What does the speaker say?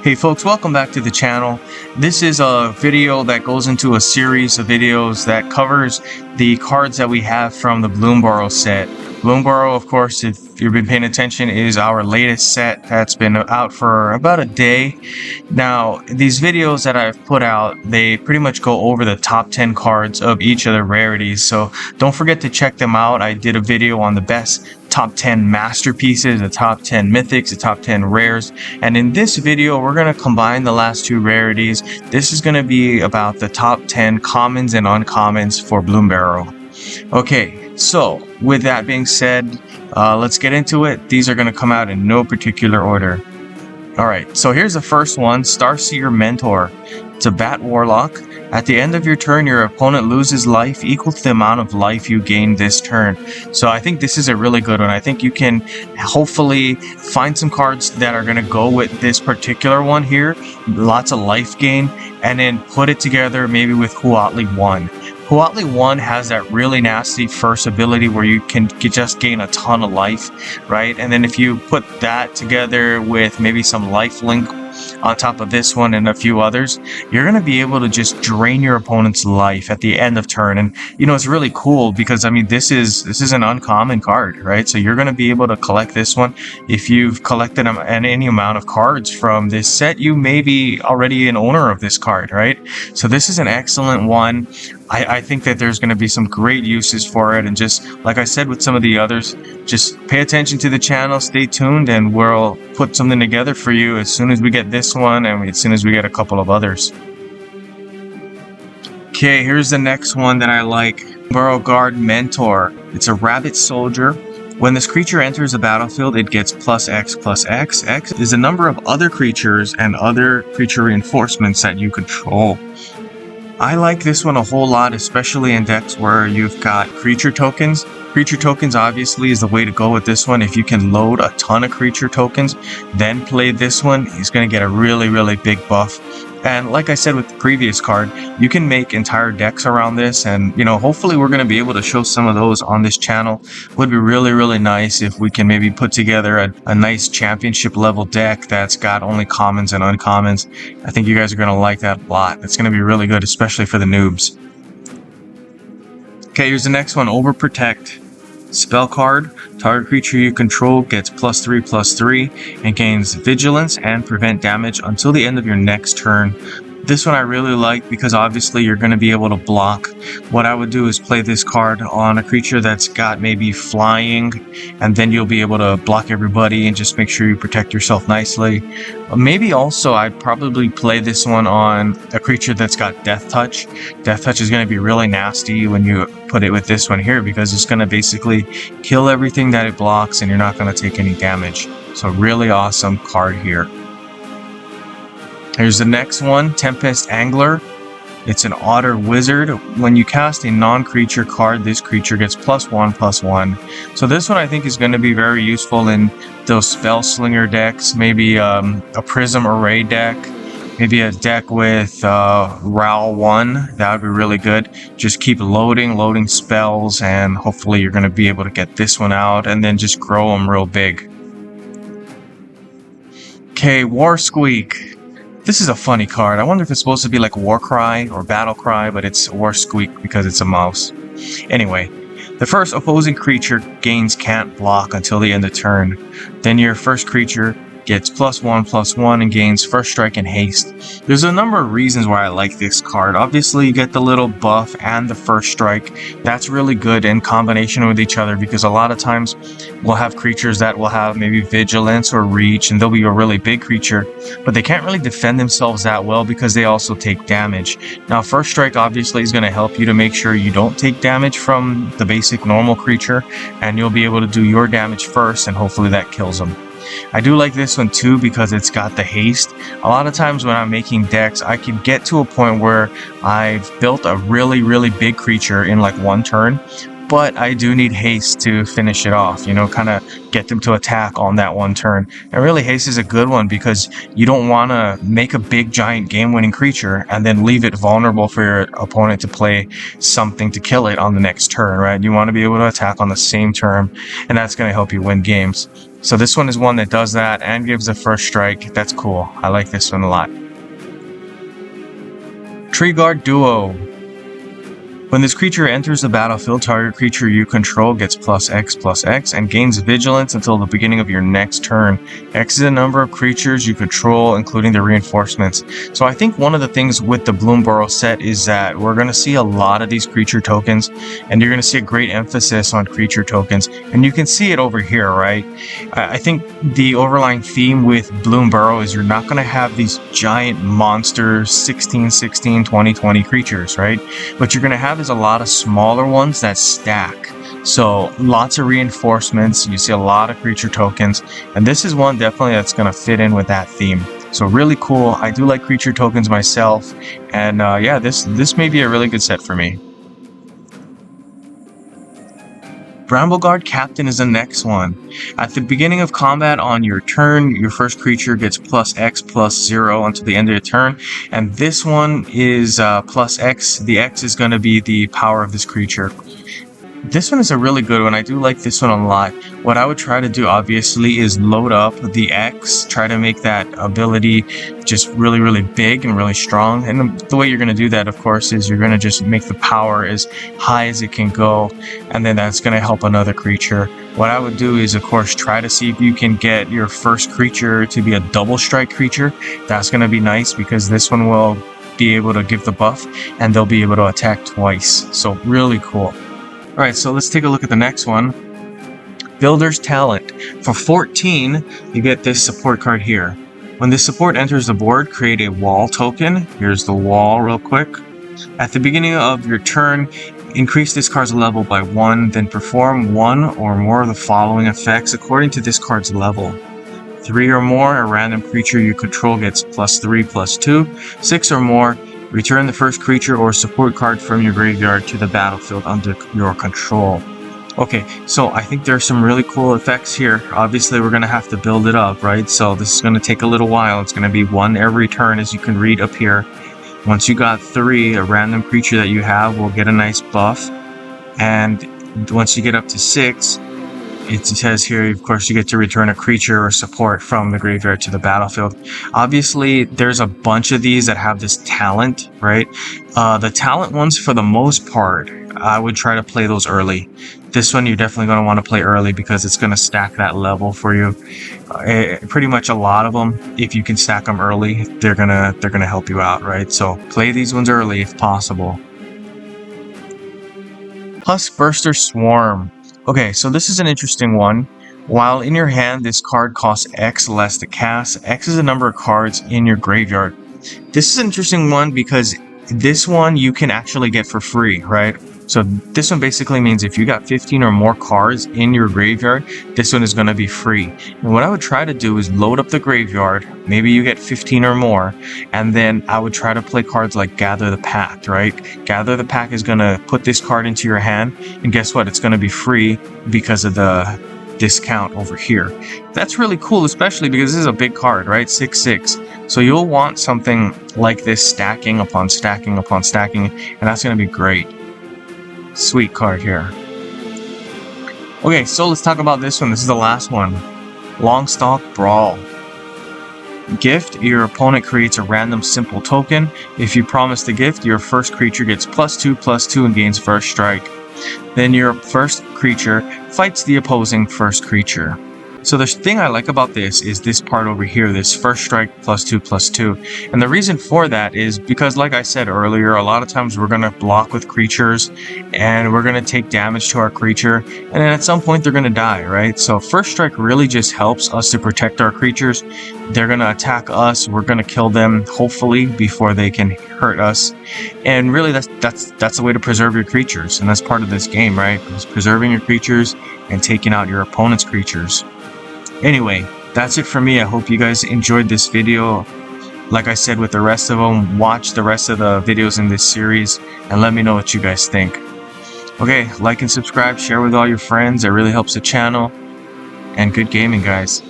Hey folks, welcome back to the channel. This is a video that goes into a series of videos that covers the cards that we have from the Bloomburrow set. Bloomburrow, of course, if you've been paying attention, is our latest set that's been out for about a day. Now, these videos that I've put out, they pretty much go over the top 10 cards of each of the rarities, so don't forget to check them out. I did a video on the best top 10 masterpieces, the top 10 mythics, the top 10 rares, and in this video we're going to combine the last two rarities. This is going to be about the top 10 commons and uncommons for Bloomburrow. Okay, so with that being said, let's get into it. These are going to come out in no particular order. Alright, so here's the first one, Starseer Mentor. It's a Bat Warlock. At the end of your turn, your opponent loses life equal to the amount of life you gain this turn. So I think this is a really good one. I think you can hopefully find some cards that are going to go with this particular one here. Lots of life gain, and then put it together maybe with Huatli 1. Huatli 1 has that really nasty first ability where you can just gain a ton of life, right? And then if you put that together with maybe some lifelink on top of this one and a few others, you're going to be able to just drain your opponent's life at the end of turn. And you know, it's really cool because I mean, this is an uncommon card, right? So you're going to be able to collect this one. If you've collected any amount of cards from this set, you may be already an owner of this card, right? So this is an excellent one. I think that there's going to be some great uses for it, and just like I said with some of the others, just pay attention to the channel, stay tuned, and we'll put something together for you as soon as we get this one and as soon as we get a couple of others. Okay, here's the next one that I like. Burrow Guard Mentor. It's a rabbit soldier. When this creature enters the battlefield, it gets +X +X. X is the number of other creatures and other creature reinforcements that you control. I like this one a whole lot, especially in decks where you've got creature tokens. Creature tokens obviously is the way to go with this one. If you can load a ton of creature tokens, then play this one, he's going to get a really big buff. And like I said with the previous card, you can make entire decks around this, and you know, hopefully we're going to be able to show some of those on this channel. It would be really nice if we can maybe put together a nice championship level deck that's got only commons and uncommons. I think you guys are going to like that a lot. It's going to be really good, especially for the noobs. Okay, here's the next one, Overprotect. Spell card. Target creature you control gets +3/+3 and gains vigilance and prevent damage until the end of your next turn. This one I really like because obviously you're going to be able to block. What I would do is play this card on a creature that's got maybe flying, and then you'll be able to block everybody and just make sure you protect yourself nicely. Maybe also I'd probably play this one on a creature that's got Death Touch. Death Touch is going to be really nasty when you put it with this one here because it's going to basically kill everything that it blocks and you're not going to take any damage. So really awesome card here. Here's the next one, Tempest Angler. It's an otter wizard. When you cast a non-creature card, this creature gets +1/+1. So this one I think is going to be very useful in those spell slinger decks, maybe a prism array deck, maybe a deck with Ral 1. That would be really good. Just keep loading spells, and hopefully you're going to be able to get this one out and then just grow them real big. Okay, Squeak. This is a funny card. I wonder if it's supposed to be like War Cry or Battle Cry, but it's Squeak because it's a mouse. Anyway, the first opposing creature gains can't block until the end of turn. Then your first creature gets +1/+1 and gains first strike and haste. There's a number of reasons why I like this card. Obviously, you get the little buff and the first strike. That's really good in combination with each other because a lot of times we'll have creatures that will have maybe vigilance or reach, and they'll be a really big creature, but they can't really defend themselves that well because they also take damage. Now, first strike obviously is going to help you to make sure you don't take damage from the basic normal creature, and you'll be able to do your damage first, and hopefully that kills them. I do like this one too because it's got the haste. A lot of times when I'm making decks, I can get to a point where I've built a really big creature in like one turn, but I do need haste to finish it off, you know, kind of get them to attack on that one turn. And really, haste is a good one because you don't want to make a big giant game-winning creature and then leave it vulnerable for your opponent to play something to kill it on the next turn, right? You want to be able to attack on the same turn, and that's going to help you win games. So this one is one that does that and gives a first strike. That's cool. I like this one a lot. Tree Guard Duo. When this creature enters the battlefield, target creature you control gets +X/+X and gains vigilance until the beginning of your next turn. X is the number of creatures you control, including the reinforcements. So I think one of the things with the Bloomburrow set is that we're going to see a lot of these creature tokens, and you're going to see a great emphasis on creature tokens. And you can see it over here, right? I think the overlying theme with Bloomburrow is you're not going to have these giant monsters, 16/16, 20/20 creatures, right? What you're going to have is a lot of smaller ones that stack. So lots of reinforcements, you see a lot of creature tokens, and this is one definitely that's going to fit in with that theme. So really cool. I do like creature tokens myself, and yeah, this may be a really good set for me. Bramble Guard Captain is the next one. At the beginning of combat on your turn, your first creature gets +X/+0 until the end of the turn, and this one is +X. The X is going to be the power of this creature. This one is a really good one. I do like this one a lot. What I would try to do, obviously, is load up the X, try to make that ability just really, really big and really strong. And the way you're going to do that, of course, is you're going to just make the power as high as it can go, and then that's going to help another creature. What I would do is, of course, try to see if you can get your first creature to be a double strike creature. That's going to be nice because this one will be able to give the buff, and they'll be able to attack twice. So really cool. Alright, so let's take a look at the next one. Builder's Talent. For 14, you get this support card here. When this support enters the board, create a wall token. Here's the wall real quick. At the beginning of your turn, increase this card's level by 1, then perform one or more of the following effects according to this card's level. 3 or more, a random creature you control gets +3/+2. 6 or more, return the first creature or support card from your graveyard to the battlefield under your control. Okay, so I think there's some really cool effects here. Obviously, we're going to have to build it up, right? So this is going to take a little while. It's going to be 1 every turn, as you can read up here. Once you got 3, a random creature that you have will get a nice buff. And once you get up to 6, it says here, of course, you get to return a creature or support from the graveyard to the battlefield. Obviously, there's a bunch of these that have this talent, right? The talent ones, for the most part, I would try to play those early. This one, you're definitely going to want to play early because it's going to stack that level for you. Pretty much a lot of them, if you can stack them early, they're gonna help you out, right? So play these ones early if possible. Huskburster Swarm. Okay, so this is an interesting one. While in your hand, this card costs X less to cast. X is the number of cards in your graveyard. This is an interesting one because this one you can actually get for free, right? So this one basically means if you got 15 or more cards in your graveyard, this one is going to be free. And what I would try to do is load up the graveyard. Maybe you get 15 or more, and then I would try to play cards like Gather the Pack, right? Gather the Pack is going to put this card into your hand, and guess what? It's going to be free because of the discount over here. That's really cool, especially because this is a big card, right? 6/6. So you'll want something like this stacking upon stacking upon stacking, and that's going to be great. Sweet card here. Okay, so let's talk about this one. This is the last one. Longstalk Brawl. Gift, your opponent creates a random simple token. If you promise the gift, your first creature gets +2/+2 and gains first strike. Then your first creature fights the opposing first creature. So the thing I like about this is this part over here, this first strike +2/+2. And the reason for that is because, like I said earlier, a lot of times we're going to block with creatures and we're going to take damage to our creature. And then at some point they're going to die, right? So first strike really just helps us to protect our creatures. They're going to attack us. We're going to kill them, hopefully, before they can hurt us. And really that's the way to preserve your creatures. And that's part of this game, right? It's preserving your creatures and taking out your opponent's creatures. Anyway, that's it for me. I hope you guys enjoyed this video. Like I said with the rest of them, watch the rest of the videos in this series and let me know what you guys think. Okay, like and subscribe, share with all your friends. It really helps the channel. And good gaming, guys.